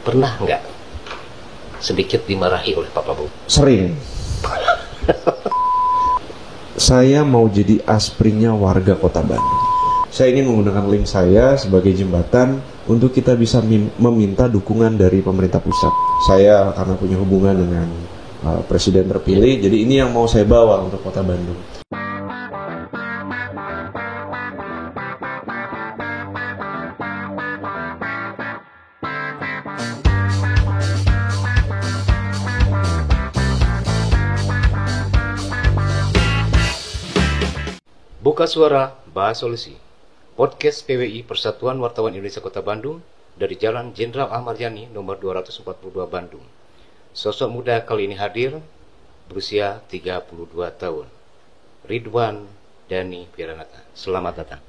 pernah nggak sedikit dimarahi oleh Pak Prabowo? Sering. Saya mau jadi aspirnya warga Kota Bandung. Saya ingin menggunakan link saya sebagai jembatan untuk kita bisa meminta dukungan dari pemerintah pusat. Saya karena punya hubungan dengan presiden terpilih, jadi ini yang mau saya bawa untuk Kota Bandung. Buka Suara, Bahas Solusi. Podcast PWI Persatuan Wartawan Indonesia Kota Bandung dari Jalan Jenderal Ahmad Yani nomor 242 Bandung. Sosok muda kali ini hadir berusia 32 tahun. Ridwan Dhani Wiranata. Selamat datang.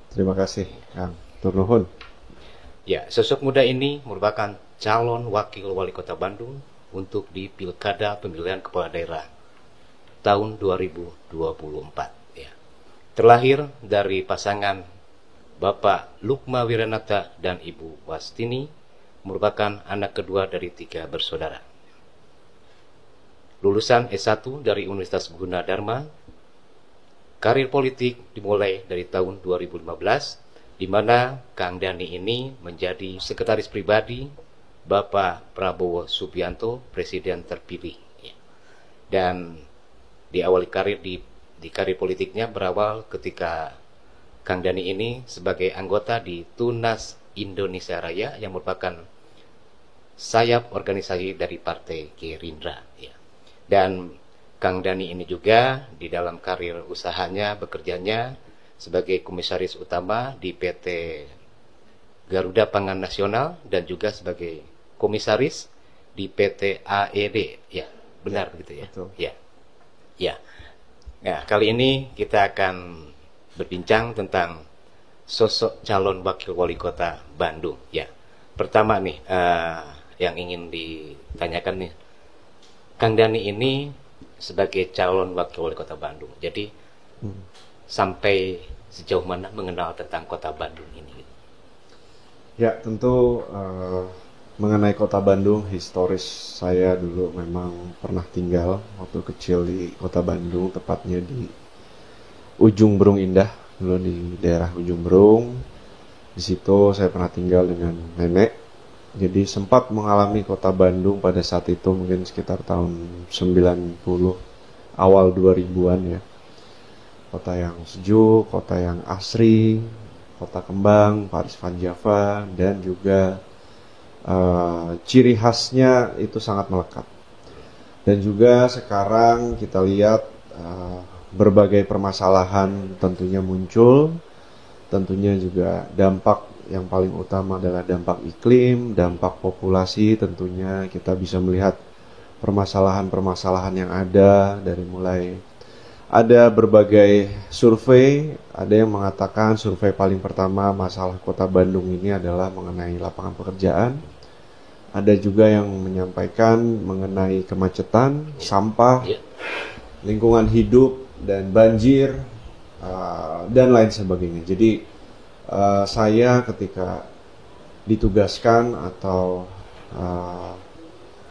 Terima kasih, Kang. Turnuhun. Ya, sosok muda ini merupakan calon wakil wali kota Bandung untuk di Pilkada Pemilihan Kepala Daerah tahun 2024. Terlahir dari pasangan Bapak Lukma Wiranata dan Ibu Wastini, merupakan anak kedua dari 3 bersaudara. Lulusan S1 dari Universitas Gunadarma, karir politik dimulai dari tahun 2015, di mana Kang Dhani ini menjadi sekretaris pribadi Bapak Prabowo Subianto, Presiden terpilih. Dan diawali karir di karir politiknya berawal ketika Kang Dhani ini sebagai anggota di Tunas Indonesia Raya yang merupakan sayap organisasi dari Partai Gerindra. Dan Kang Dhani ini juga di dalam karir usahanya bekerjanya sebagai komisaris utama di PT Garuda Pangan Nasional dan juga sebagai komisaris di PT AED. Ya, benar gitu ya. Betul. Ya. Ya. Nah, kali ini kita akan berbincang tentang sosok calon wakil wali kota Bandung. Ya, pertama nih yang ingin ditanyakan nih, Kang Dhani ini sebagai calon wakil wali kota Bandung. Jadi sampai sejauh mana mengenal tentang kota Bandung ini? Ya, tentu mengenai Kota Bandung, historis saya dulu memang pernah tinggal waktu kecil di Kota Bandung, tepatnya di Ujung Berung Indah, dulu di daerah Ujung Berung. Di situ saya pernah tinggal dengan nenek. Jadi sempat mengalami Kota Bandung pada saat itu mungkin sekitar tahun 90, awal 2000-an ya. Kota yang sejuk, kota yang asri, kota kembang, Paris Van Java, dan juga ciri khasnya itu sangat melekat. Dan juga sekarang kita lihat berbagai permasalahan tentunya muncul. Tentunya juga dampak yang paling utama adalah dampak iklim, dampak populasi. Tentunya kita bisa melihat permasalahan-permasalahan yang ada dari mulai ada berbagai survei. Ada yang mengatakan survei paling pertama masalah Kota Bandung ini adalah mengenai lapangan pekerjaan. Ada juga yang menyampaikan mengenai kemacetan, sampah, lingkungan hidup, dan banjir, dan lain sebagainya. Jadi saya ketika ditugaskan atau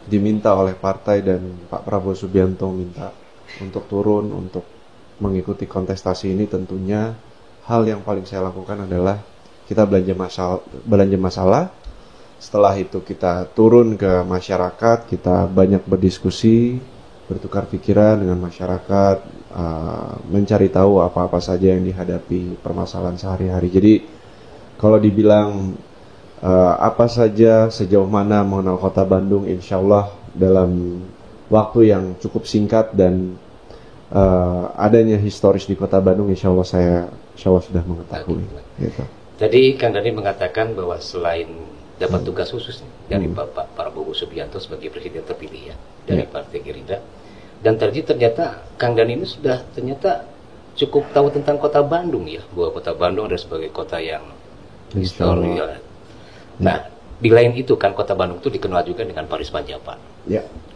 diminta oleh partai dan Pak Prabowo Subianto minta untuk turun untuk mengikuti kontestasi ini, tentunya hal yang paling saya lakukan adalah kita belanja masalah. Setelah itu kita turun ke masyarakat, kita banyak berdiskusi, bertukar pikiran dengan masyarakat, mencari tahu apa-apa saja yang dihadapi permasalahan sehari-hari. Jadi kalau dibilang apa saja, sejauh mana mengenal Kota Bandung, insya Allah dalam waktu yang cukup singkat dan adanya historis di Kota Bandung, insya Allah sudah mengetahui. Gitu. Tadi Kang Dhani mengatakan bahwa selain dapat tugas khusus dari Bapak Prabowo Subianto sebagai presiden terpilih ya dari Partai Gerindra, dan ternyata Kang Dhani ini sudah ternyata cukup tahu tentang Kota Bandung ya, bahwa Kota Bandung adalah sebagai kota yang historis. Nah, di lain itu kan Kota Bandung itu dikenal juga dengan Paris Van Java,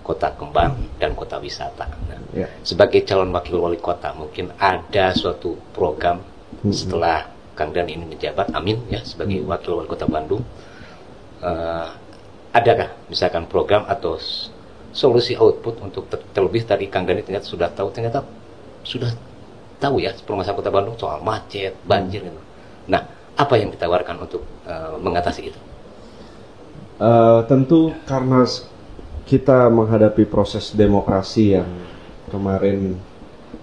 kota kembang dan kota wisata. Nah, sebagai calon wakil wali kota, mungkin ada suatu program setelah Kang Dhani ini menjabat, amin ya, sebagai wakil wali kota Bandung, adakah misalkan program atau solusi output untuk terlebih tadi Kang Dani ternyata sudah tahu ya permasalahan Kota Bandung soal macet, banjir gitu. Nah, apa yang ditawarkan untuk mengatasi itu? Tentu karena kita menghadapi proses demokrasi yang kemarin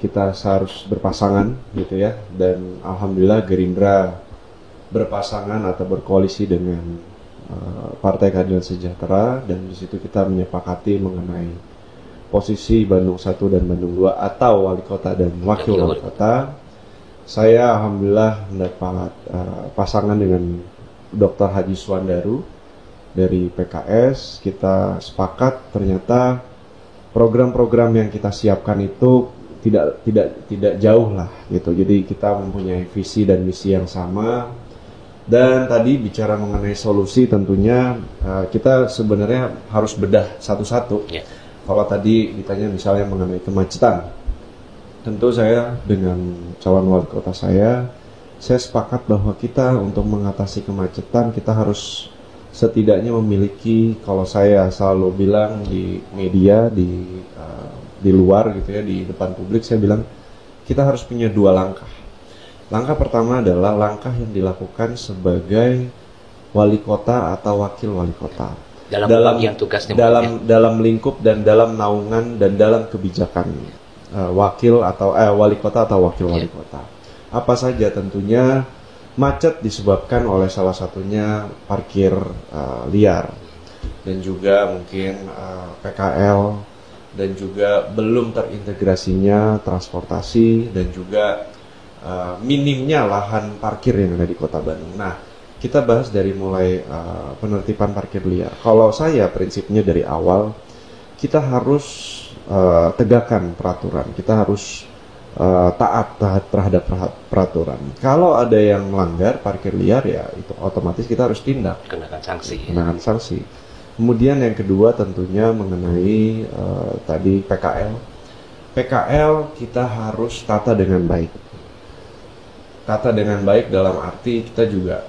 kita harus berpasangan gitu ya, dan alhamdulillah Gerindra berpasangan atau berkoalisi dengan Partai Keadilan Sejahtera, dan di situ kita menyepakati mengenai posisi Bandung 1 dan Bandung 2 atau wali kota dan wakil wali kota. Saya alhamdulillah mendapat pasangan dengan Dr. Haji Suwandaru dari PKS. Kita sepakat ternyata program-program yang kita siapkan itu tidak jauh lah gitu. Jadi kita mempunyai visi dan misi yang sama. Dan tadi bicara mengenai solusi, tentunya kita sebenarnya harus bedah satu-satu. Yeah. Kalau tadi ditanya misalnya mengenai kemacetan, tentu saya dengan calon wali kota saya sepakat bahwa kita untuk mengatasi kemacetan kita harus setidaknya memiliki, kalau saya selalu bilang di media, di luar gitu ya, di depan publik saya bilang kita harus punya dua langkah. Langkah pertama adalah langkah yang dilakukan sebagai wali kota atau wakil wali kota dalam tugasnya, dalam lingkup dan dalam naungan dan dalam kebijakan wali kota atau wakil wali kota. Apa saja? Tentunya macet disebabkan oleh salah satunya parkir liar, dan juga mungkin PKL, dan juga belum terintegrasinya transportasi, dan juga minimnya lahan parkir yang ada di Kota Bandung. Nah, kita bahas dari mulai penertiban parkir liar. Kalau saya prinsipnya dari awal kita harus tegakkan peraturan, kita harus taat terhadap peraturan. Kalau ada yang melanggar parkir liar, ya itu otomatis kita harus tindak, kenakan sanksi. Kemudian yang kedua tentunya mengenai tadi PKL kita harus tata dengan baik. Tata dengan baik dalam arti kita juga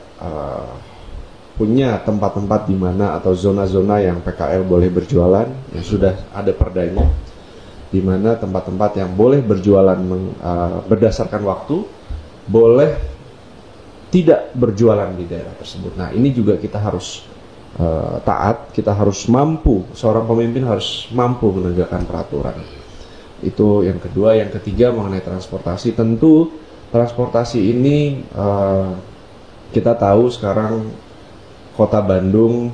punya tempat-tempat di mana atau zona-zona yang PKL boleh berjualan, yang sudah ada perdanya, di mana tempat-tempat yang boleh berjualan berdasarkan waktu, boleh tidak berjualan di daerah tersebut. Nah, ini juga kita harus taat, kita harus mampu, seorang pemimpin harus mampu menegakkan peraturan. Itu yang kedua. Yang ketiga mengenai transportasi, tentu transportasi ini kita tahu sekarang Kota Bandung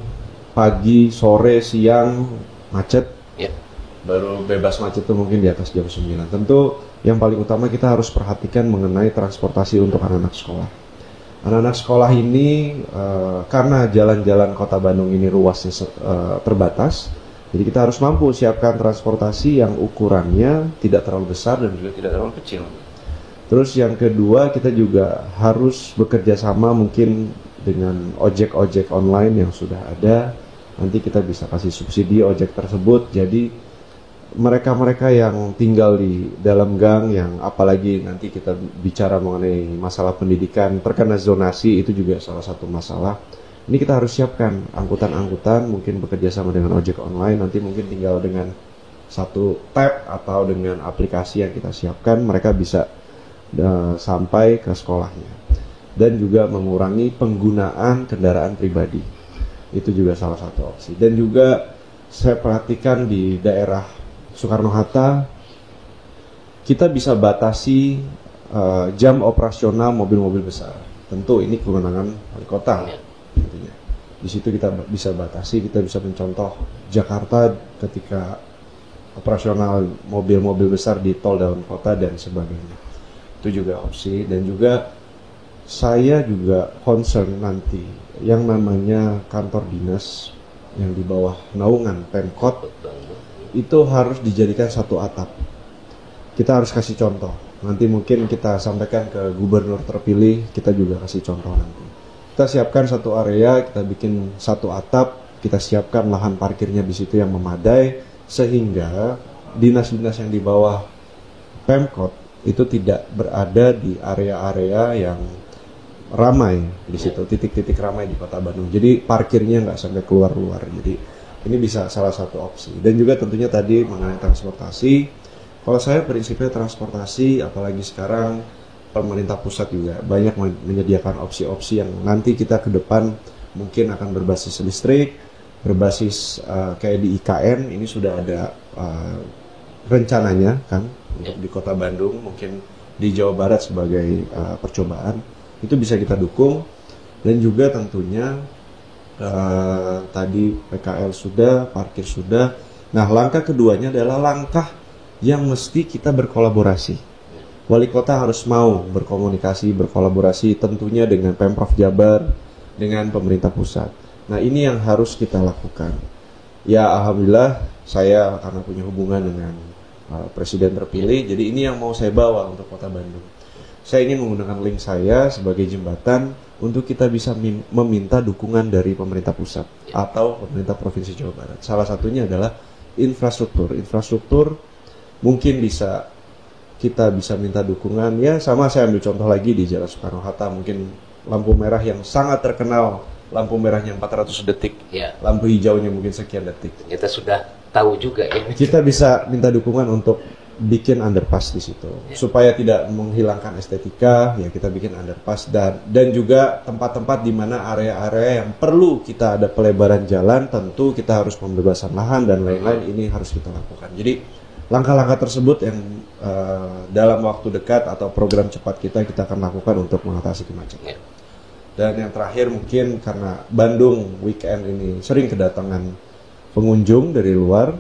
pagi, sore, siang macet. Yeah. Baru bebas macet itu mungkin di atas jam 9. Tentu yang paling utama kita harus perhatikan mengenai transportasi untuk anak-anak sekolah. Anak-anak sekolah ini karena jalan-jalan Kota Bandung ini ruasnya terbatas, jadi kita harus mampu siapkan transportasi yang ukurannya tidak terlalu besar dan juga tidak terlalu kecil. Terus yang kedua, kita juga harus bekerja sama mungkin dengan ojek-ojek online yang sudah ada. Nanti kita bisa kasih subsidi ojek tersebut. Jadi mereka-mereka yang tinggal di dalam gang, yang apalagi nanti kita bicara mengenai masalah pendidikan, terkena zonasi, itu juga salah satu masalah. Ini kita harus siapkan angkutan-angkutan, mungkin bekerja sama dengan ojek online. Nanti mungkin tinggal dengan satu tab atau dengan aplikasi yang kita siapkan, mereka bisa sampai ke sekolahnya. Dan juga mengurangi penggunaan kendaraan pribadi, itu juga salah satu opsi. Dan juga saya perhatikan di daerah Soekarno-Hatta kita bisa batasi jam operasional mobil-mobil besar. Tentu ini kewenangan wali kota tentunya. Di situ kita bisa batasi, kita bisa mencontoh Jakarta ketika operasional mobil-mobil besar di tol dalam kota dan sebagainya. Itu juga opsi. Dan juga saya juga concern nanti yang namanya kantor dinas yang di bawah naungan Pemkot itu harus dijadikan satu atap. Kita harus kasih contoh. Nanti mungkin kita sampaikan ke gubernur terpilih, kita juga kasih contoh nanti. Kita siapkan satu area, kita bikin satu atap, kita siapkan lahan parkirnya di situ yang memadai, sehingga dinas-dinas yang di bawah Pemkot itu tidak berada di area-area yang ramai di situ, titik-titik ramai di Kota Bandung. Jadi parkirnya nggak sampai keluar-luar. Jadi ini bisa salah satu opsi. Dan juga tentunya tadi mengenai transportasi. Kalau saya prinsipnya transportasi, apalagi sekarang pemerintah pusat juga banyak menyediakan opsi-opsi yang nanti kita ke depan mungkin akan berbasis listrik, berbasis kayak di IKN ini sudah ada rencananya kan untuk di Kota Bandung, mungkin di Jawa Barat sebagai percobaan itu bisa kita dukung. Dan juga tentunya tadi PKL sudah, parkir sudah. Nah, langkah keduanya adalah langkah yang mesti kita berkolaborasi. Wali kota harus mau berkolaborasi tentunya dengan Pemprov Jabar, dengan pemerintah pusat. Nah, ini yang harus kita lakukan. Ya, alhamdulillah saya karena punya hubungan dengan presiden terpilih, jadi ini yang mau saya bawa untuk Kota Bandung. Saya ingin menggunakan link saya sebagai jembatan untuk kita bisa meminta dukungan dari pemerintah pusat atau pemerintah Provinsi Jawa Barat. Salah satunya adalah infrastruktur. Infrastruktur mungkin kita bisa minta dukungan, ya sama saya ambil contoh lagi di Jalan Soekarno-Hatta, mungkin lampu merah yang sangat terkenal, lampu merahnya 400 detik, lampu hijaunya mungkin sekian detik. Kita sudah tahu juga ya. Kita bisa minta dukungan untuk bikin underpass di situ, supaya tidak menghilangkan estetika, ya kita bikin underpass dan juga tempat-tempat di mana area-area yang perlu kita ada pelebaran jalan, tentu kita harus pembebasan lahan dan lain-lain, ini harus kita lakukan. Jadi langkah-langkah tersebut yang dalam waktu dekat atau program cepat kita akan lakukan untuk mengatasi kemacetan. Dan yang terakhir mungkin karena Bandung weekend ini sering kedatangan pengunjung dari luar,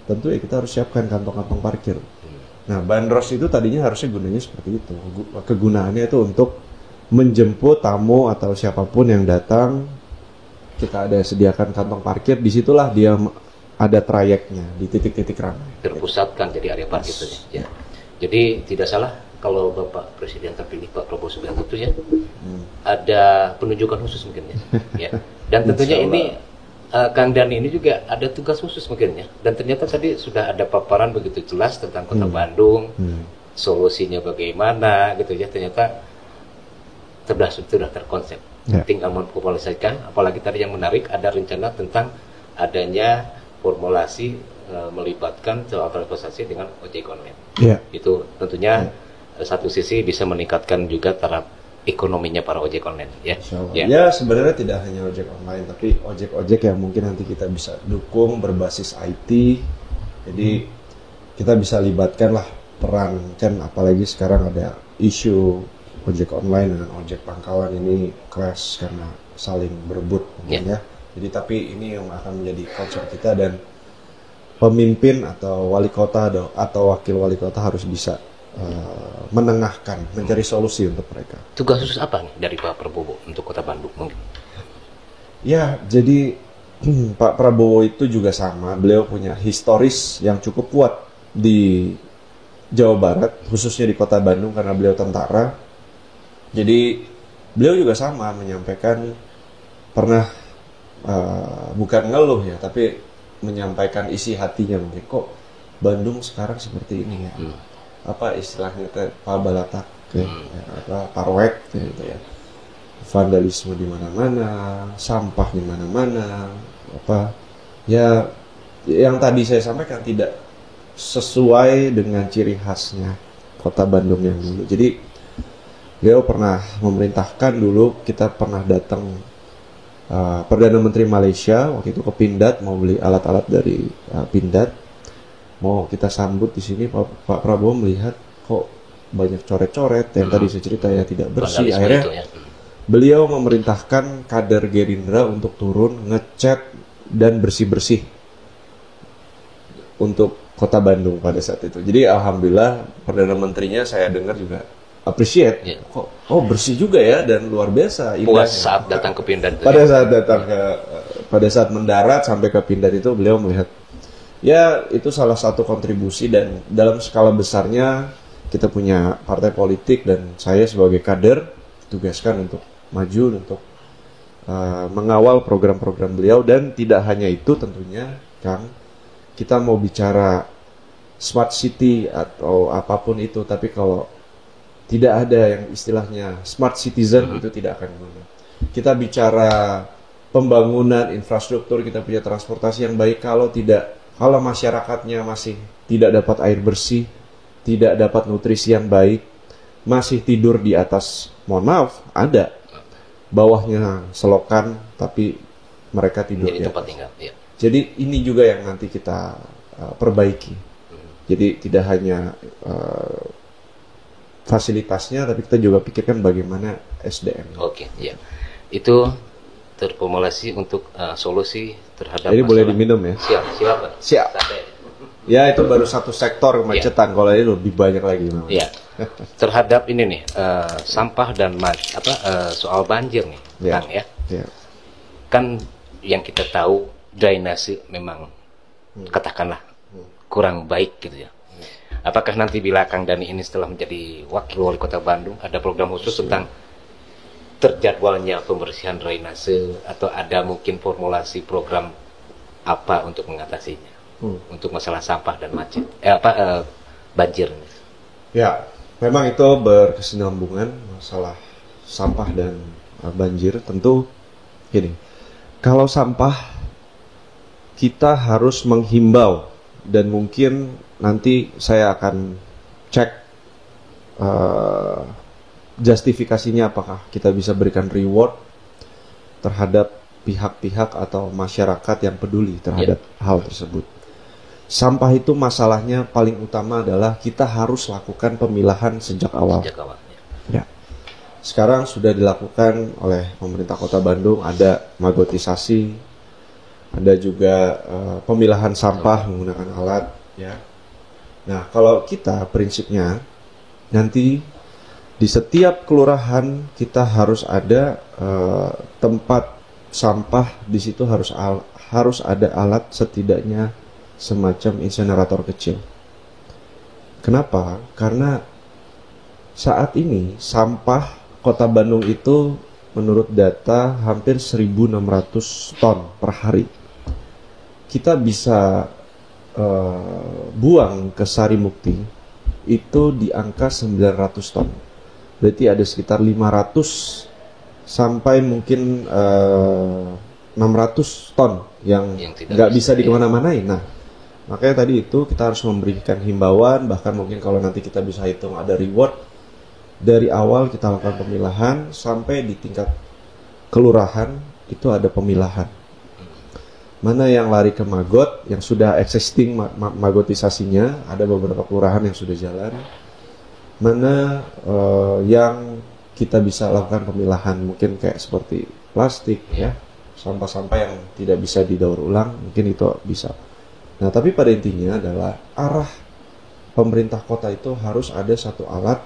tentu ya kita harus siapkan kantong-kantong parkir. Nah, bandros itu tadinya harusnya gunanya seperti itu. Kegunaannya itu untuk menjemput tamu atau siapapun yang datang, kita ada sediakan kantong parkir, disitulah dia ada trayeknya di titik-titik ramai. Terpusatkan jadi area parkir itu ya. Jadi tidak salah kalau Bapak Presiden terpilih Pak Prabowo Subianto itu ya ada penunjukan khusus mungkin ya. Dan tentunya ini Kang Dhani ini juga ada tugas khusus mungkin ya. Dan ternyata tadi sudah ada paparan begitu jelas tentang Kota Bandung, solusinya bagaimana gitu ya. Ternyata sudah terkonsep. Tinggal memformulasikan. Apalagi tadi yang menarik ada rencana tentang adanya formulasi melibatkan soal transportasi dengan ojek online. Itu tentunya satu sisi bisa meningkatkan juga taraf ekonominya para ojek online ya. Ya sebenarnya tidak hanya ojek online, tapi ojek-ojek yang mungkin nanti kita bisa dukung berbasis IT. Jadi kita bisa libatkan lah peran, kan apalagi sekarang ada isu ojek online dengan ojek pangkalan ini clash karena saling berebut mungkin ya. Jadi tapi ini yang akan menjadi konsep kita, dan pemimpin atau wali kota atau wakil wali kota harus bisa menengahkan, mencari solusi untuk mereka. Tugas khusus apa nih dari Pak Prabowo untuk Kota Bandung mungkin? Ya, jadi Pak Prabowo itu juga sama, beliau punya historis yang cukup kuat di Jawa Barat, khususnya di Kota Bandung karena beliau tentara. Jadi beliau juga sama menyampaikan, pernah bukan ngeluh ya, tapi menyampaikan isi hatinya mungkin, kok Bandung sekarang seperti ini ya. Apa istilahnya pabalatak ya, parwek gitu ya, vandalisme di mana-mana, sampah di mana-mana, apa ya yang tadi saya sampaikan tidak sesuai dengan ciri khasnya Kota Bandung yang dulu. Jadi beliau pernah memerintahkan, dulu kita pernah datang Perdana Menteri Malaysia waktu itu ke Pindad, mau beli alat-alat dari Pindad, mau kita sambut di sini. Pak Prabowo melihat kok banyak coret-coret yang tadi saya cerita ya, tidak bersih. Akhirnya beliau memerintahkan kader Gerindra untuk turun ngecat dan bersih-bersih untuk Kota Bandung pada saat itu. Jadi alhamdulillah Perdana Menterinya saya dengar juga appreciate. Kok bersih juga ya, dan luar biasa puas saat datang ke Pindad. Pada saat mendarat sampai ke Pindad itu beliau melihat, ya itu salah satu kontribusi. Dan dalam skala besarnya kita punya partai politik, dan saya sebagai kader ditugaskan untuk maju, untuk mengawal program-program beliau. Dan tidak hanya itu tentunya Kang, kita mau bicara smart city atau apapun itu, tapi kalau Tidak ada yang istilahnya smart citizen, itu tidak akan guna. Kita bicara pembangunan infrastruktur, kita punya transportasi yang baik, kalau masyarakatnya masih tidak dapat air bersih, tidak dapat nutrisi yang baik, masih tidur di atas, mohon maaf, ada bawahnya selokan tapi mereka tidur di tempat atas. tinggal, ya. Jadi ini juga yang nanti kita perbaiki. Jadi tidak hanya fasilitasnya, tapi kita juga pikirkan bagaimana SDM. Oke, ya. Itu terformulasi untuk solusi terhadap Ini boleh diminum ya? Siap. Siap. Ya, itu baru satu sektor kemacetan. Kalau ini lebih banyak lagi. Ya. Terhadap ini nih sampah dan soal banjir nih, Kang ya. Kan yang kita tahu drainase memang katakanlah kurang baik gitu ya. Apakah nanti bila Kang Dhani ini setelah menjadi wakil wali kota Bandung ada program khusus tentang terjadwalnya pembersihan drainase, atau ada mungkin formulasi program apa untuk mengatasinya untuk masalah sampah dan banjir? Ya, memang itu berkesinambungan masalah sampah dan banjir. Tentu gini, kalau sampah kita harus menghimbau, dan mungkin nanti saya akan cek justifikasinya, apakah kita bisa berikan reward terhadap pihak-pihak atau masyarakat yang peduli terhadap hal tersebut. Sampah itu masalahnya paling utama adalah kita harus lakukan pemilahan sejak awal. Ya. Sekarang sudah dilakukan oleh pemerintah Kota Bandung, ada magotisasi, ada juga pemilahan sampah menggunakan alat. Ya. Nah, kalau kita prinsipnya nanti di setiap kelurahan kita harus ada tempat sampah, di situ harus ada alat setidaknya semacam insenerator kecil. Kenapa? Karena saat ini sampah Kota Bandung itu menurut data hampir 1.600 ton per hari. Kita bisa buang ke Sarimukti itu di angka 900 ton. Berarti ada sekitar 500 sampai mungkin 600 ton yang nggak bisa dikemana-manain. Nah, makanya tadi itu kita harus memberikan himbauan, bahkan mungkin kalau nanti kita bisa hitung ada reward, dari awal kita lakukan pemilahan sampai di tingkat kelurahan itu ada pemilahan. Mana yang lari ke magot, yang sudah existing magotisasinya, ada beberapa kelurahan yang sudah jalan. Mana yang kita bisa lakukan pemilahan, mungkin kayak seperti plastik, ya, sampah-sampah yang tidak bisa didaur ulang, mungkin itu bisa. Nah, tapi pada intinya adalah arah pemerintah kota itu harus ada satu alat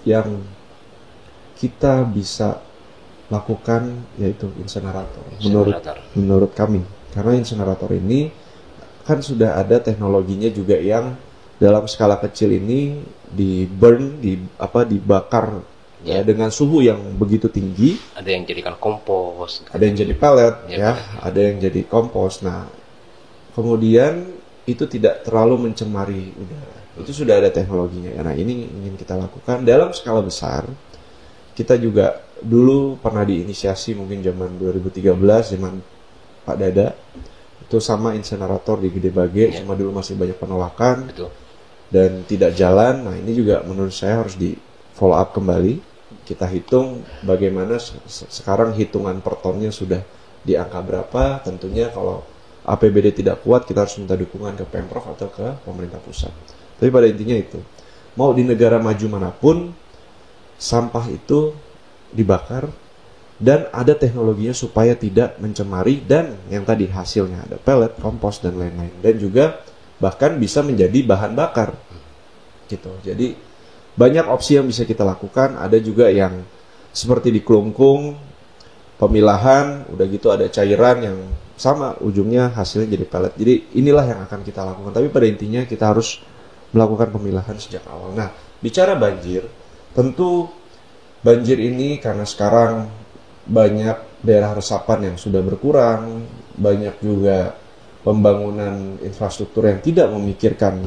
yang kita bisa lakukan, yaitu insenerator. Menurut kami, karena insenerator ini kan sudah ada teknologinya juga yang dalam skala kecil ini dibakar ya dengan suhu yang begitu tinggi. Ada yang jadikan kompos, ada yang jadi pellet, ya, ada yang jadi kompos. Nah, kemudian itu tidak terlalu mencemari udara. Itu sudah ada teknologinya. Nah, ini ingin kita lakukan dalam skala besar. Kita juga dulu pernah diinisiasi mungkin zaman 2013, zaman Pak Dada, itu sama insenerator di Gede Bage, cuma dulu masih banyak penolakan. Betul. Dan tidak jalan. Nah, ini juga menurut saya harus di follow up kembali. Kita hitung bagaimana sekarang hitungan per tonnya sudah di angka berapa. Tentunya kalau APBD tidak kuat, kita harus minta dukungan ke Pemprov atau ke pemerintah pusat. Tapi pada intinya itu, mau di negara maju manapun, sampah itu dibakar dan ada teknologinya supaya tidak mencemari, dan yang tadi hasilnya ada pellet, kompos, dan lain-lain. Dan juga bahkan bisa menjadi bahan bakar gitu. Jadi banyak opsi yang bisa kita lakukan. Ada juga yang seperti di kelungkung, pemilahan, udah gitu ada cairan yang sama ujungnya hasilnya jadi pellet. Jadi inilah yang akan kita lakukan. Tapi pada intinya kita harus melakukan pemilahan sejak awal. Nah, bicara banjir, tentu banjir ini karena sekarang banyak daerah resapan yang sudah berkurang, banyak juga pembangunan infrastruktur yang tidak memikirkan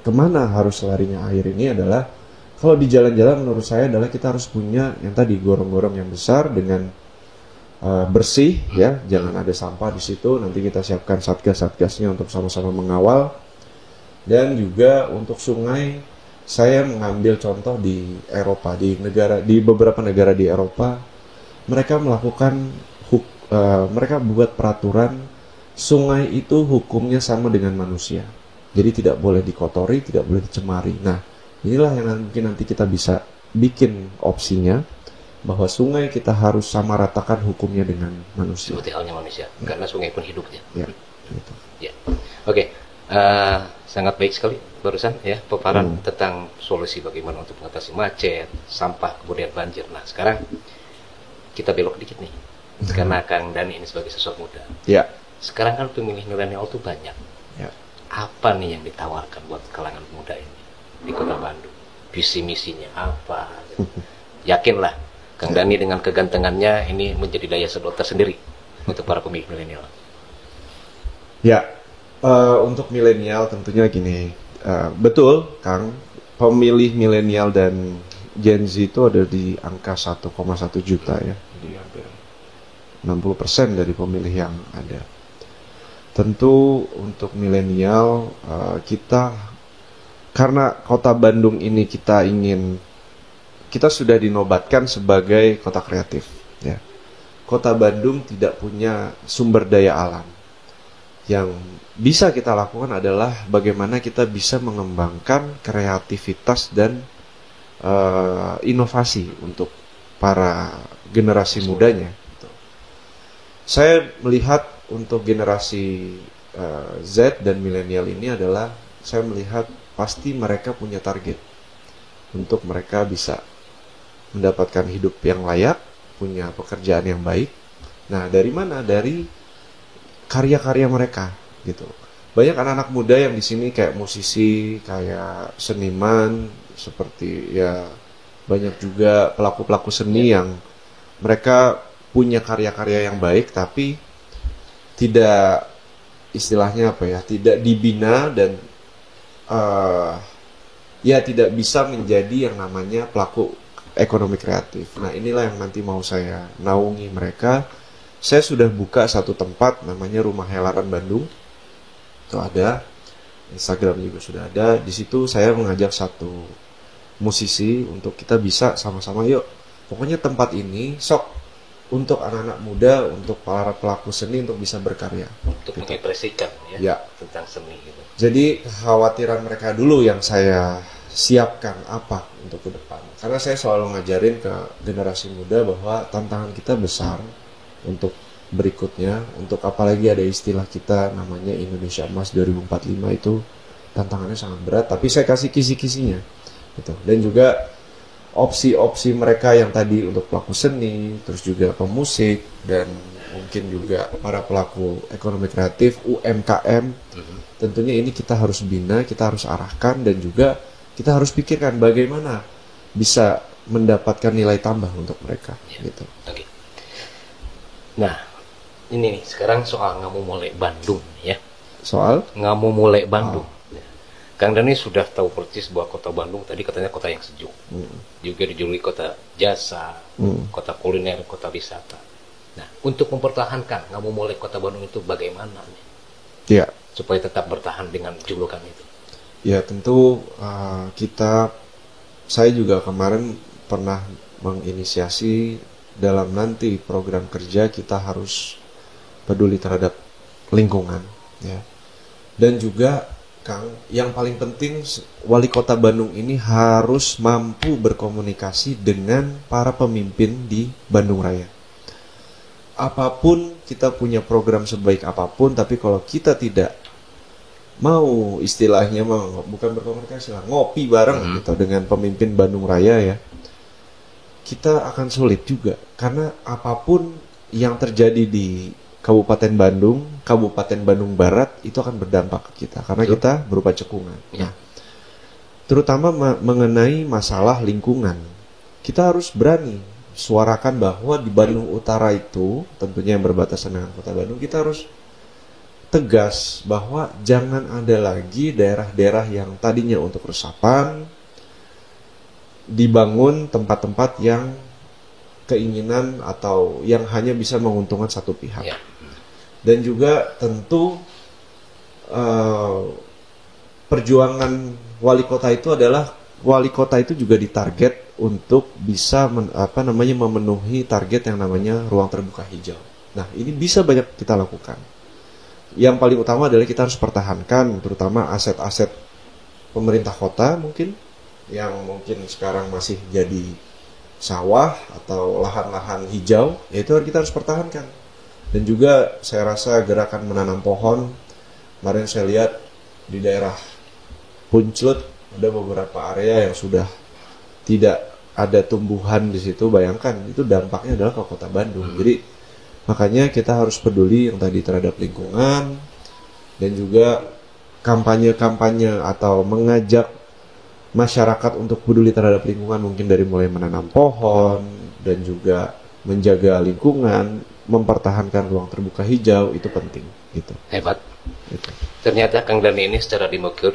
kemana harus larinya air ini adalah kalau di jalan-jalan menurut saya adalah kita harus punya yang tadi gorong-gorong yang besar dengan bersih ya, jangan ada sampah di situ. Nanti kita siapkan satgas-satgasnya untuk sama-sama mengawal. Dan juga untuk sungai, saya mengambil contoh di Eropa, di beberapa negara di Eropa, mereka melakukan mereka buat peraturan sungai itu hukumnya sama dengan manusia. Jadi tidak boleh dikotori, tidak boleh dicemari. Nah, inilah yang mungkin nanti kita bisa bikin opsinya, bahwa sungai kita harus sama ratakan hukumnya dengan manusia. Seperti halnya manusia, karena sungai pun hidupnya. Ya, gitu. Ya. Oke, sangat baik sekali barusan ya paparan tentang solusi bagaimana untuk mengatasi macet, sampah, kemudian banjir. Nah, sekarang kita belok dikit nih, karena Kang Dhani ini sebagai sosok muda. Ya. Sekarang kan pemilih milenial itu banyak. Ya. Apa nih yang ditawarkan buat kalangan muda ini di Kota Bandung? Visi misinya apa? Gitu. Yakinlah Kang Dhani dengan kegantengannya ini menjadi daya sedot tersendiri untuk para pemilih milenial. Ya, untuk milenial tentunya gini, betul Kang, pemilih milenial dan Gen Z itu ada di angka 1,1 juta ya, jadi hampir 60% dari pemilih yang ada. Tentu untuk milenial kita, karena Kota Bandung ini kita sudah dinobatkan sebagai kota kreatif ya. Kota Bandung tidak punya sumber daya alam. Yang bisa kita lakukan adalah bagaimana kita bisa mengembangkan kreativitas dan inovasi untuk para generasi mudanya. Saya melihat untuk generasi Z dan milenial ini adalah, saya melihat pasti mereka punya target untuk mereka bisa mendapatkan hidup yang layak, punya pekerjaan yang baik. Nah, dari mana? Dari karya-karya mereka, gitu. Banyak anak-anak muda yang di sini kayak musisi, kayak seniman, seperti ya banyak juga pelaku-pelaku seni yang mereka punya karya-karya yang baik, tapi tidak, istilahnya apa ya, tidak dibina dan ya tidak bisa menjadi yang namanya pelaku ekonomi kreatif. Nah, inilah yang nanti mau saya naungi mereka. Saya sudah buka satu tempat namanya Rumah Helaran Bandung. Itu ada, Instagram juga sudah ada. Di situ saya mengajak satu musisi untuk kita bisa sama-sama, yuk, pokoknya tempat ini sok untuk anak-anak muda, untuk para pelaku seni untuk bisa berkarya. Untuk gitu. Mengekspresikan ya tentang seni gitu. Jadi kekhawatiran mereka dulu yang saya siapkan apa untuk ke depan. Karena saya selalu ngajarin ke generasi muda bahwa tantangan kita besar untuk berikutnya, untuk apalagi ada istilah kita namanya Indonesia Emas 2045, itu tantangannya sangat berat, tapi saya kasih kisi-kisinya gitu. Dan juga opsi-opsi mereka yang tadi untuk pelaku seni, terus juga pemusik, dan mungkin juga para pelaku ekonomi kreatif, UMKM, tentunya ini kita harus bina, kita harus arahkan, dan juga kita harus pikirkan bagaimana bisa mendapatkan nilai tambah untuk mereka. Gitu. Okay. Nah, ini nih sekarang soal Ngamumule Bandung ya. Soal Ngamumule Bandung. Kang Dhani sudah tahu persis bahwa Kota Bandung tadi katanya kota yang sejuk, juga dijuluki kota jasa, kota kuliner, kota wisata. Nah, untuk mempertahankan Ngamumule Kota Bandung itu bagaimana nih? Ya. Supaya tetap bertahan dengan julukan itu. Ya, tentu saya juga kemarin pernah menginisiasi dalam nanti program kerja kita harus peduli terhadap lingkungan ya. Dan juga Kang, yang paling penting wali kota Bandung ini harus mampu berkomunikasi dengan para pemimpin di Bandung Raya. Apapun kita punya program sebaik apapun, tapi kalau kita tidak mau istilahnya bukan berkomunikasi lah, ngopi bareng gitu dengan pemimpin Bandung Raya ya, kita akan sulit juga. Karena apapun yang terjadi di Kabupaten Bandung Barat itu akan berdampak ke kita, karena kita berupa cekungan. Nah, terutama mengenai masalah lingkungan, kita harus berani suarakan bahwa di Bandung Utara itu, tentunya yang berbatasan dengan Kota Bandung, kita harus tegas bahwa jangan ada lagi daerah-daerah yang tadinya untuk resapan dibangun tempat-tempat yang keinginan atau yang hanya bisa menguntungkan satu pihak. Ya. Dan juga tentu perjuangan wali kota itu adalah wali kota itu juga ditarget untuk bisa memenuhi target yang namanya ruang terbuka hijau. Nah, ini bisa banyak kita lakukan. Yang paling utama adalah kita harus pertahankan terutama aset-aset pemerintah kota mungkin yang mungkin sekarang masih jadi sawah atau lahan-lahan hijau, yaitu kita harus pertahankan. Dan juga saya rasa gerakan menanam pohon, kemarin saya lihat di daerah Punclut ada beberapa area yang sudah tidak ada tumbuhan di situ. Bayangkan itu dampaknya adalah ke kota Bandung. Jadi makanya kita harus peduli yang tadi terhadap lingkungan dan juga kampanye-kampanye atau mengajak masyarakat untuk peduli terhadap lingkungan mungkin dari mulai menanam pohon dan juga menjaga lingkungan, mempertahankan ruang terbuka hijau itu penting gitu. Hebat. Gitu. Ternyata Kang Dhani ini secara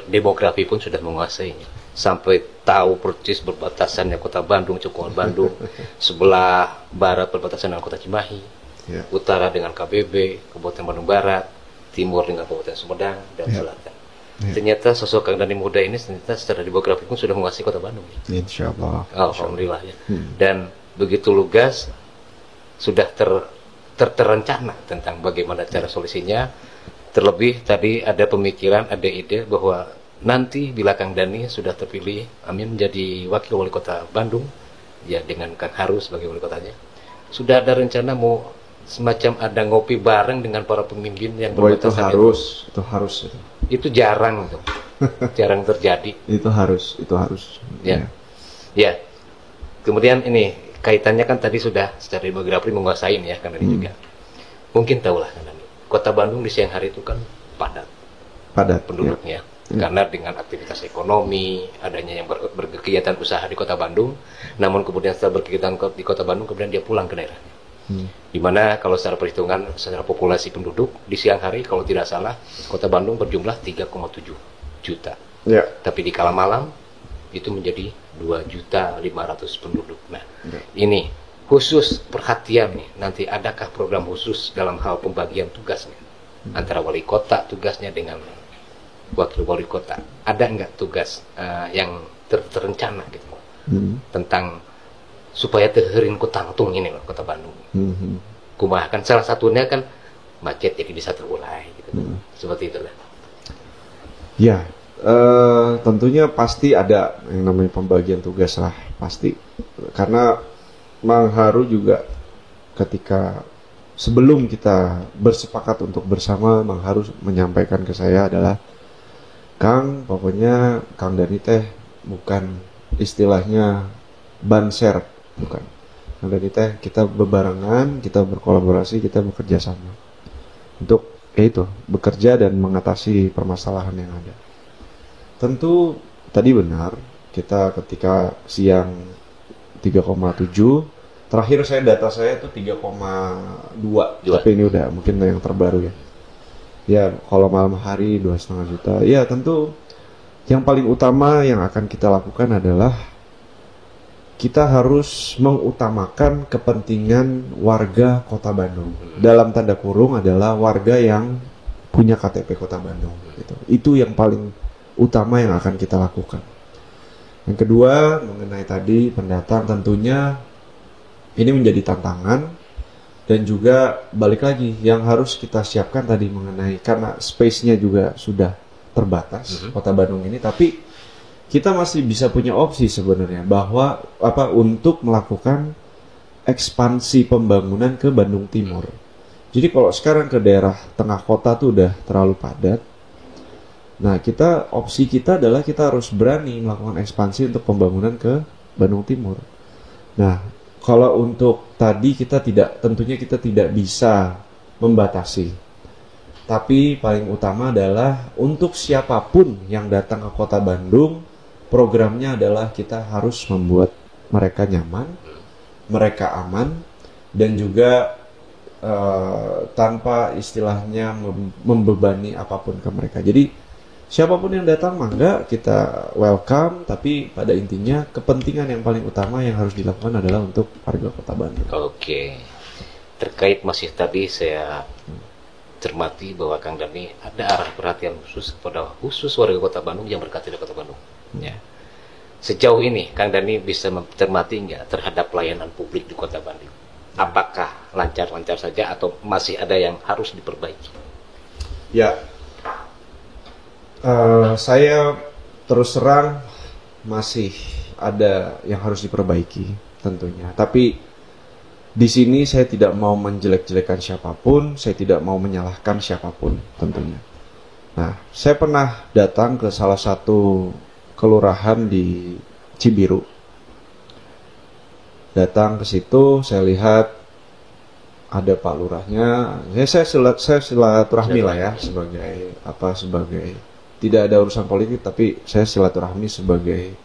demografi pun sudah menguasainya. Sampai tahu persis berbatasannya kota Bandung, Cekungan Bandung, sebelah barat berbatasan dengan kota Cimahi, Ya. utara dengan KBB, Kabupaten Bandung Barat, timur dengan Kabupaten Sumedang, dan selatan. Ya. Ternyata sosok Kang Dhani muda ini ternyata secara demografi pun sudah menguasai kota Bandung. Insya Allah. Alhamdulillah ya. Dan begitu lugas, sudah terencana tentang bagaimana cara solusinya. Terlebih tadi ada pemikiran, ada ide bahwa nanti bila Kang Dhani sudah terpilih, amin, menjadi wakil wali kota Bandung, ya dengan Kang Haru sebagai wali kotanya, sudah ada rencana mau semacam ada ngopi bareng dengan para pemimpin yang berbatasan. Itu harus. Itu jarang tuh, jarang terjadi. Itu harus. Ya. Ya. Kemudian ini kaitannya kan tadi sudah secara demografi menguasai ya Kang Dhani juga. Mungkin tahulah Kang Dhani, kota Bandung di siang hari itu kan padat penduduknya. Karena dengan aktivitas ekonomi, adanya yang berkegiatan usaha di kota Bandung, namun kemudian setelah berkegiatan di kota Bandung, kemudian dia pulang ke daerahnya. Dimana kalau secara perhitungan, secara populasi penduduk, di siang hari kalau tidak salah, kota Bandung berjumlah 3,7 juta. Ya. Tapi di kala malam, itu menjadi 2.500.000 penduduk. Nah, ini khusus perhatian nih, nanti adakah program khusus dalam hal pembagian tugas nih, antara wali kota tugasnya dengan wakil wali kota? Ada nggak tugas yang terencana gitu tentang supaya terherin ku tangtung ini loh kota Bandung? Kumaha kan salah satunya kan macet jadi bisa terurai gitu. Seperti itulah. Ya, tentunya pasti ada yang namanya pembagian tugas lah, pasti. Karena Mang Haru juga ketika sebelum kita bersepakat untuk bersama, Mang Haru menyampaikan ke saya adalah, Kang, pokoknya Kang Dhani teh bukan istilahnya banser, bukan. Kang Dhani teh kita bebarengan, kita berkolaborasi, kita bekerja sama untuk itu bekerja dan mengatasi permasalahan yang ada. Tentu tadi benar, kita ketika siang 3,7, terakhir data saya itu 3,2, tapi ini udah mungkin yang terbaru ya. Ya, kalau malam hari 2,5 juta. Ya, tentu yang paling utama yang akan kita lakukan adalah kita harus mengutamakan kepentingan warga Kota Bandung. Dalam tanda kurung adalah warga yang punya KTP Kota Bandung. Gitu. Itu yang paling utama yang akan kita lakukan. Yang kedua, mengenai tadi pendatang, tentunya ini menjadi tantangan. Dan juga balik lagi, yang harus kita siapkan tadi mengenai, karena space-nya juga sudah terbatas, Kota Bandung ini, tapi kita masih bisa punya opsi sebenarnya bahwa untuk melakukan ekspansi pembangunan ke Bandung Timur. Jadi kalau sekarang ke daerah tengah kota tuh udah terlalu padat. Nah, opsi kita adalah kita harus berani melakukan ekspansi untuk pembangunan ke Bandung Timur. Nah, kalau untuk tadi tentunya kita tidak bisa membatasi. Tapi paling utama adalah untuk siapapun yang datang ke Kota Bandung, programnya adalah kita harus membuat mereka nyaman, mereka aman, dan juga tanpa istilahnya membebani apapun ke mereka. Jadi Siapapun yang datang mangga kita welcome, tapi pada intinya kepentingan yang paling utama yang harus dilakukan adalah untuk warga Kota Bandung. Oke. Terkait masih tadi saya cermati bahwa Kang Dhani ada arah perhatian khusus kepada khusus warga Kota Bandung yang berktp di Kota Bandung. Ya. Sejauh ini Kang Dhani bisa mencermati nggak terhadap pelayanan publik di Kota Bandung? Apakah lancar-lancar saja atau masih ada yang harus diperbaiki? Ya, saya terus terang masih ada yang harus diperbaiki tentunya. Tapi di sini saya tidak mau menjelek-jelekan siapapun, saya tidak mau menyalahkan siapapun tentunya. Nah, saya pernah datang ke salah satu kelurahan di Cibiru. Datang ke situ, saya lihat ada Pak Lurahnya. Saya silaturahmi lah ya, sebagai tidak ada urusan politik, tapi saya silaturahmi sebagai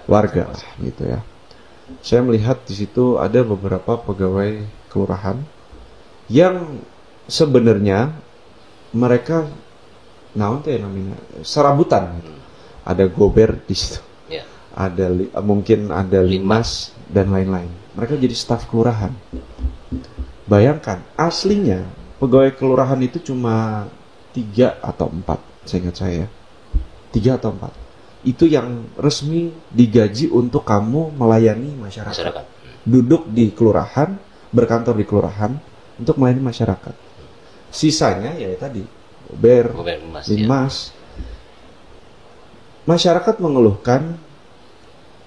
warga lah, gitu ya. Saya melihat di situ ada beberapa pegawai kelurahan yang sebenarnya mereka serabutan. Ada gober di situ. Ya. Mungkin ada limas dan lain-lain. Mereka jadi staf kelurahan. Bayangkan, aslinya pegawai kelurahan itu cuma 3 atau 4, seingat saya. 3 atau 4. Itu yang resmi digaji untuk kamu melayani masyarakat. Duduk di kelurahan, berkantor di kelurahan untuk melayani masyarakat. Sisanya ya tadi, gober, limas. Masyarakat mengeluhkan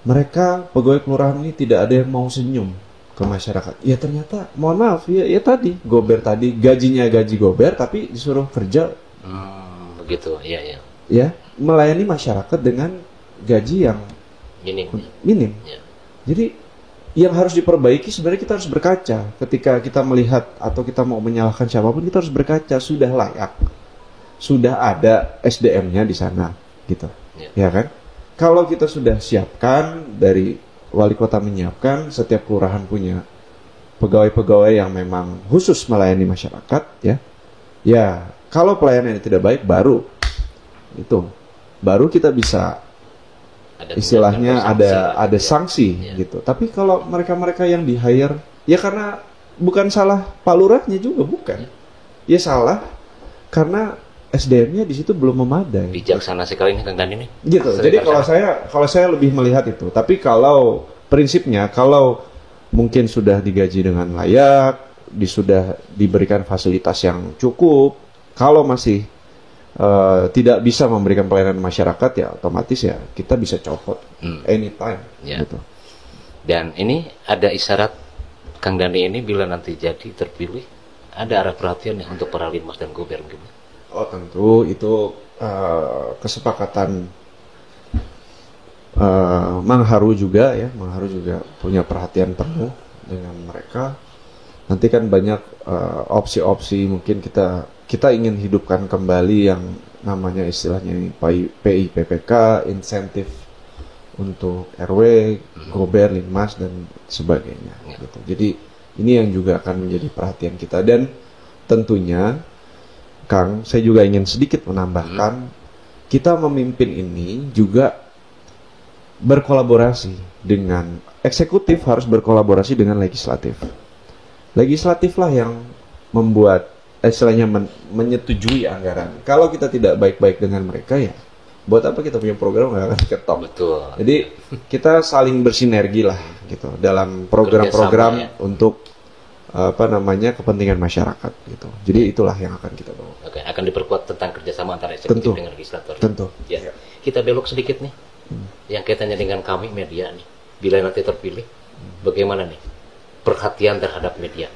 mereka pegawai kelurahan ini tidak ada yang mau senyum ke masyarakat. Ya ternyata, mohon maaf ya tadi gober tadi gajinya gaji gober tapi disuruh kerja begitu, ya. Ya, melayani masyarakat dengan gaji yang minim. Ya. Jadi yang harus diperbaiki sebenarnya kita harus berkaca. Ketika kita melihat atau kita mau menyalahkan siapapun, kita harus berkaca, sudah layak, sudah ada SDM-nya di sana, gitu. Ya kan? Kalau kita sudah siapkan, dari wali kota menyiapkan, setiap kelurahan punya pegawai-pegawai yang memang khusus melayani masyarakat, ya kalau pelayanannya tidak baik, baru kita bisa istilahnya ada sanksi gitu. Tapi kalau mereka yang di hire, ya karena bukan salah Pak Lurahnya juga, bukan. Ya salah karena SDM-nya di situ belum memadai. Bijaksana sekali nih Kang Dhani nih. Gitu. Jadi kalau saya lebih melihat itu. Tapi kalau prinsipnya, kalau mungkin sudah digaji dengan layak, sudah diberikan fasilitas yang cukup, kalau masih tidak bisa memberikan pelayanan masyarakat, ya otomatis ya kita bisa copot anytime. Gitu. Dan ini ada isyarat Kang Dhani ini bila nanti jadi terpilih, ada arah perhatian ya untuk para limas dan gober gitu. Oh tentu itu kesepakatan Mangharu juga punya perhatian penuh dengan mereka. Nanti kan banyak opsi-opsi, mungkin kita ingin hidupkan kembali yang namanya istilahnya PIPPK, insentif untuk RW, gober, limas dan sebagainya. Gitu. Jadi ini yang juga akan menjadi perhatian kita, dan tentunya Kang, saya juga ingin sedikit menambahkan, kita memimpin ini juga berkolaborasi dengan eksekutif, harus berkolaborasi dengan legislatif. Legislatiflah yang membuat, istilahnya menyetujui anggaran. Kalau kita tidak baik-baik dengan mereka, ya buat apa kita punya program, nggak akan ketop. Betul. Jadi kita saling bersinergi lah gitu dalam program-program untuk kepentingan masyarakat gitu. Jadi itulah yang akan kita bawa. Oke, akan diperkuat tentang kerjasama antara eksekutif dengan legislator. Tentu. Ya. Kita belok sedikit nih. Yang kaitannya dengan kami media nih. Bila nanti terpilih, bagaimana nih perhatian terhadap media?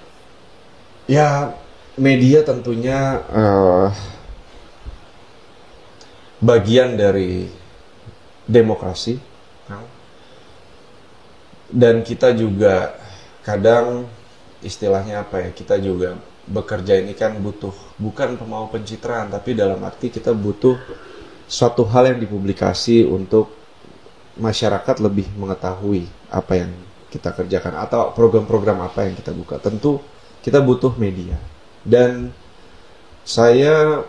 Ya, media tentunya bagian dari demokrasi. Dan kita juga kadang istilahnya kita juga bekerja ini kan butuh bukan pemau pencitraan, tapi dalam arti kita butuh suatu hal yang dipublikasi untuk masyarakat lebih mengetahui apa yang kita kerjakan atau program-program apa yang kita buka. Tentu kita butuh media, dan saya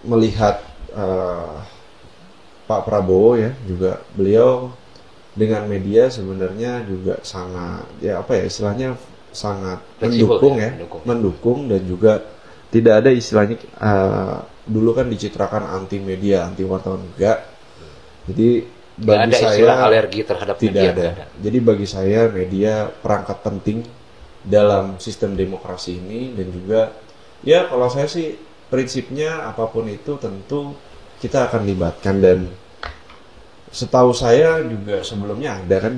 melihat eh, Pak Prabowo ya juga beliau dengan media sebenarnya juga sangat ya apa ya istilahnya sangat Fleksibel mendukung ya, ya, mendukung dan juga tidak ada istilahnya dulu kan dicitrakan anti media, anti wartawan enggak. Jadi Nggak bagi ada saya istilah alergi terhadap tidak media. ada. Jadi bagi saya media perangkat penting dalam sistem demokrasi ini dan juga ya kalau saya sih prinsipnya apapun itu tentu kita akan libatkan dan setahu saya juga sebelumnya ada kan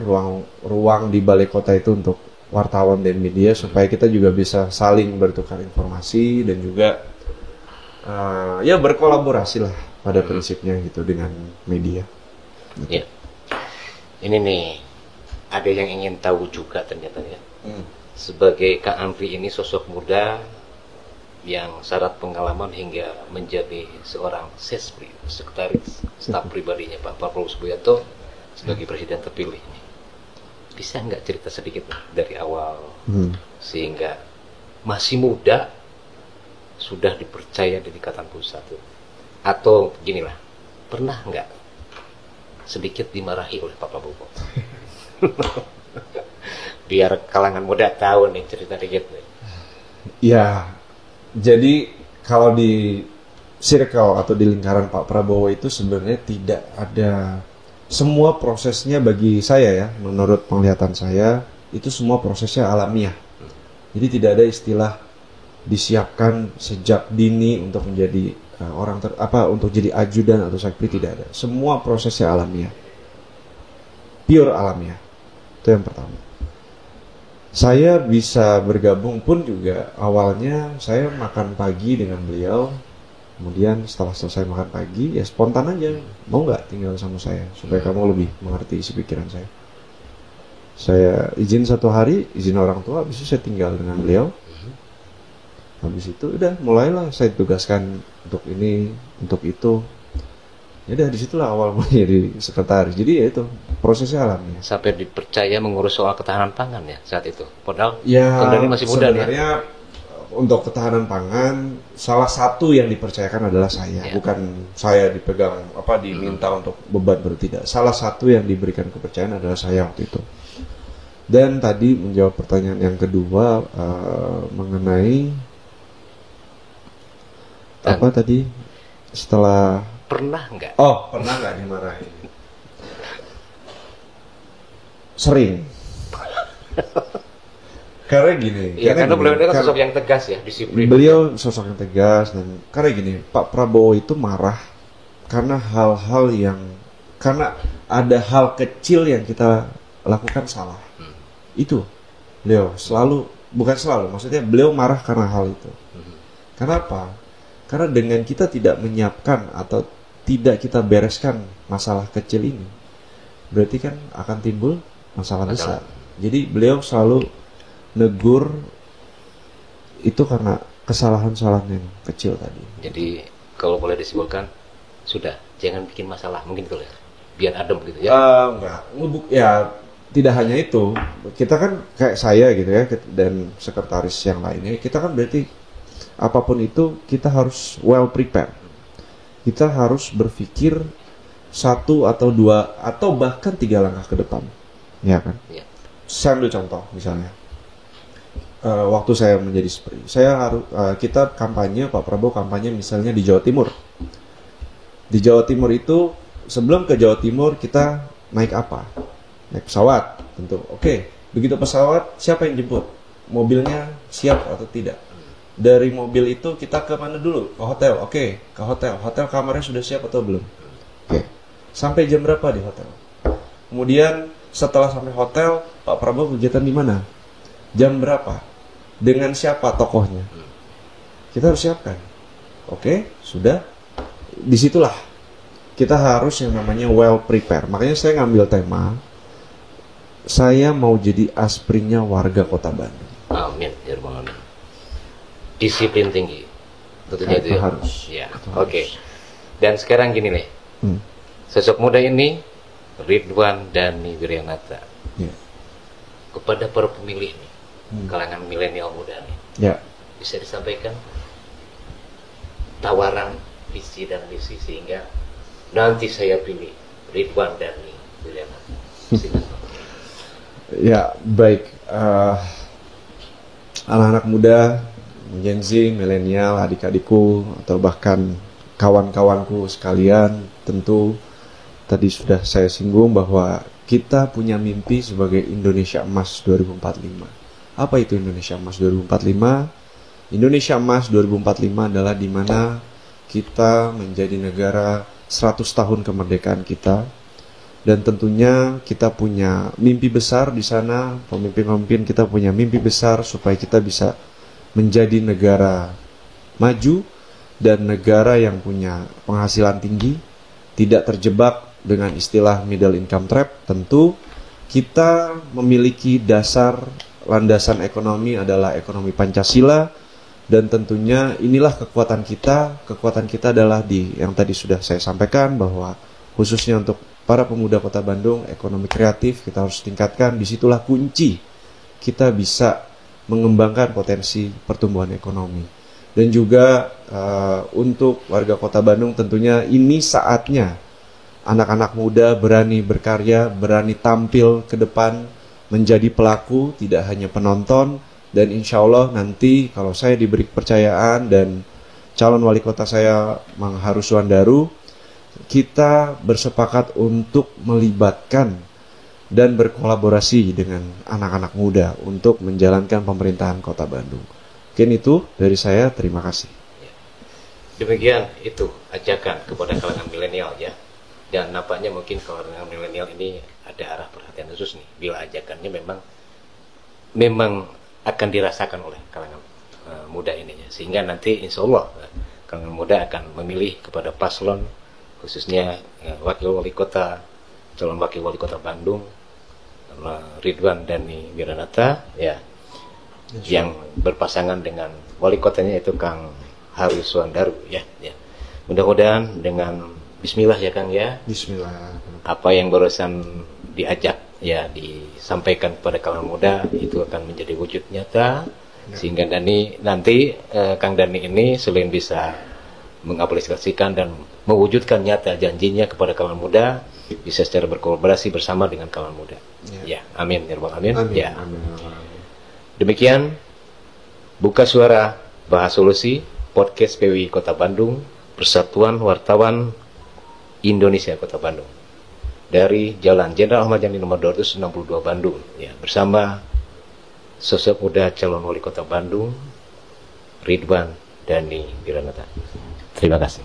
ruang di balai kota itu untuk wartawan dan media supaya kita juga bisa saling bertukar informasi dan juga ya berkolaborasi lah pada prinsipnya gitu dengan media. Ya. Ini nih ada yang ingin tahu juga ternyata ya. Sebagai Kak Amri ini sosok muda yang syarat pengalaman hingga menjadi seorang sespri, sekretaris staf pribadinya Pak Prabowo Subianto sebagai presiden terpilih. Bisa nggak cerita sedikit dari awal sehingga masih muda sudah dipercaya di tingkatan pusat tuh? Atau beginilah, pernah nggak sedikit dimarahi oleh Pak Prabowo? Biar kalangan muda tahu nih cerita dikit nih. Ya, jadi kalau di circle atau di lingkaran Pak Prabowo itu sebenarnya tidak ada semua prosesnya bagi saya ya, menurut penglihatan saya itu semua prosesnya alamiah. Jadi tidak ada istilah disiapkan sejak dini untuk menjadi untuk jadi ajudan atau sekpri, tidak ada. Semua prosesnya alamiah, pure alamiah. Itu yang pertama. Saya bisa bergabung pun juga awalnya saya makan pagi dengan beliau. Kemudian setelah selesai makan pagi ya spontan aja, mau nggak tinggal sama saya supaya kamu lebih mengerti isi pikiran saya. Saya izin 1 hari, izin orang tua, habis itu saya tinggal dengan beliau. Habis itu udah mulailah saya tugaskan untuk ini, untuk itu. Ya udah disitulah awal menjadi sekretaris. Jadi ya itu prosesnya alami. Sampai dipercaya mengurus soal ketahanan pangan ya saat itu. Padahal ya, Kang masih muda sebenarnya ya. Untuk ketahanan pangan salah satu yang dipercayakan adalah saya, bukan saya dipegang diminta untuk beban bertidak. Salah satu yang diberikan kepercayaan adalah saya waktu itu. Dan tadi menjawab pertanyaan yang kedua mengenai apa tadi setelah pernah nggak? Pernah nggak dimarahin? Sering. Karena gini. Ya karena beliau kan sosok yang tegas ya, disiplin. Beliau sosok yang tegas dan karena gini, Pak Prabowo itu marah karena karena ada hal kecil yang kita lakukan salah. Itu beliau maksudnya beliau marah karena hal itu. Kenapa? Karena dengan kita tidak menyiapkan atau tidak kita bereskan masalah kecil ini, berarti kan akan timbul masalah besar. Jadi beliau selalu negur itu karena kesalahan-kesalahan yang kecil tadi. Jadi kalau boleh disimpulkan, sudah jangan bikin masalah mungkin kalau ya, biar adem gitu ya. Enggak, ya tidak hanya itu. Kita kan kayak saya gitu ya dan sekretaris yang lainnya, kita kan berarti apapun itu kita harus well prepare. Kita harus berpikir 1 atau 2 atau bahkan 3 langkah ke depan, ya kan? Ya. Saya ambil contoh misalnya. Waktu saya menjadi SPRI, kita kampanye, Pak Prabowo kampanye misalnya di Jawa Timur. Di Jawa Timur itu sebelum ke Jawa Timur kita naik apa? Naik pesawat, tentu. Oke, begitu pesawat siapa yang jemput? Mobilnya siap atau tidak? Dari mobil itu kita ke mana dulu? Ke hotel. Oke, ke hotel. Hotel kamarnya sudah siap atau belum? Oke. Sampai jam berapa di hotel? Kemudian setelah sampai hotel, Pak Prabowo kegiatan di mana? Jam berapa? Dengan siapa tokohnya? Kita harus siapkan. Oke, sudah. Disitulah kita harus yang namanya well prepare. Makanya saya ngambil tema, saya mau jadi asprinya warga Kota Bandung. Amin, ya Rabbal Alamin. Disiplin tinggi, tentunya itu ya. Harus. Ya, oke. Dan sekarang gini nih, sosok muda ini Ridwan Dhani Wiryanata. Kepada para pemilih nih, kalangan milenial muda nih, bisa disampaikan tawaran visi dan misi sehingga nanti saya pilih Ridwan Dhani Wiranata. Ya, baik. Anak-anak muda, Gen Z, milenial, adik-adikku, atau bahkan kawan-kawanku sekalian, tentu tadi sudah saya singgung bahwa kita punya mimpi sebagai Indonesia Emas 2045. Apa itu Indonesia Emas 2045? Indonesia Emas 2045 adalah di mana kita menjadi negara 100 tahun kemerdekaan kita. Dan tentunya kita punya mimpi besar di sana, pemimpin-pemimpin kita punya mimpi besar supaya kita bisa menjadi negara maju dan negara yang punya penghasilan tinggi, tidak terjebak dengan istilah middle income trap. Tentu kita memiliki dasar landasan ekonomi adalah ekonomi Pancasila, dan tentunya inilah kekuatan kita. Kekuatan kita adalah di yang tadi sudah saya sampaikan bahwa khususnya untuk para pemuda Kota Bandung, ekonomi kreatif kita harus tingkatkan. Disitulah kunci kita bisa mengembangkan potensi pertumbuhan ekonomi. Dan juga untuk warga Kota Bandung tentunya ini saatnya anak-anak muda berani berkarya, berani tampil ke depan, menjadi pelaku, tidak hanya penonton. Dan insya Allah nanti kalau saya diberi kepercayaan dan calon wali kota saya Mang Haru Suwandaru, kita bersepakat untuk melibatkan dan berkolaborasi dengan anak-anak muda untuk menjalankan pemerintahan Kota Bandung. Mungkin itu dari saya, terima kasih. Demikian itu ajakan kepada kalangan milenial ya. Dan nampaknya mungkin kalangan milenial ini ada arah perhatian khusus nih. Bila ajakannya memang akan dirasakan oleh kalangan muda ini ya. Sehingga nanti insya Allah kalangan muda akan memilih kepada paslon, khususnya wakil wali kota, calon wakil wali kota Bandung, Ridwan Dhani Wiranata ya, yang berpasangan dengan wali kotanya itu Kang Haru Suwandaru ya. Mudah-mudahan dengan Bismillah ya Kang ya. Bismillah. Apa yang barusan diajak ya disampaikan kepada kalangan muda itu akan menjadi wujud nyata ya. Sehingga nanti Kang Dhani ini selain bisa mengaplikasikan dan mewujudkan nyata janjinya kepada kawan muda, bisa secara berkolaborasi bersama dengan kawan muda. Ya, amin ya rabbal alamin. Ya. Amin. Demikian buka suara bahas solusi podcast PWI Kota Bandung, Persatuan Wartawan Indonesia Kota Bandung. Dari Jalan Jenderal Ahmad Yani nomor 262 Bandung ya, bersama sosok muda calon wali Kota Bandung Ridwan Dhani Wiranata. Terima kasih.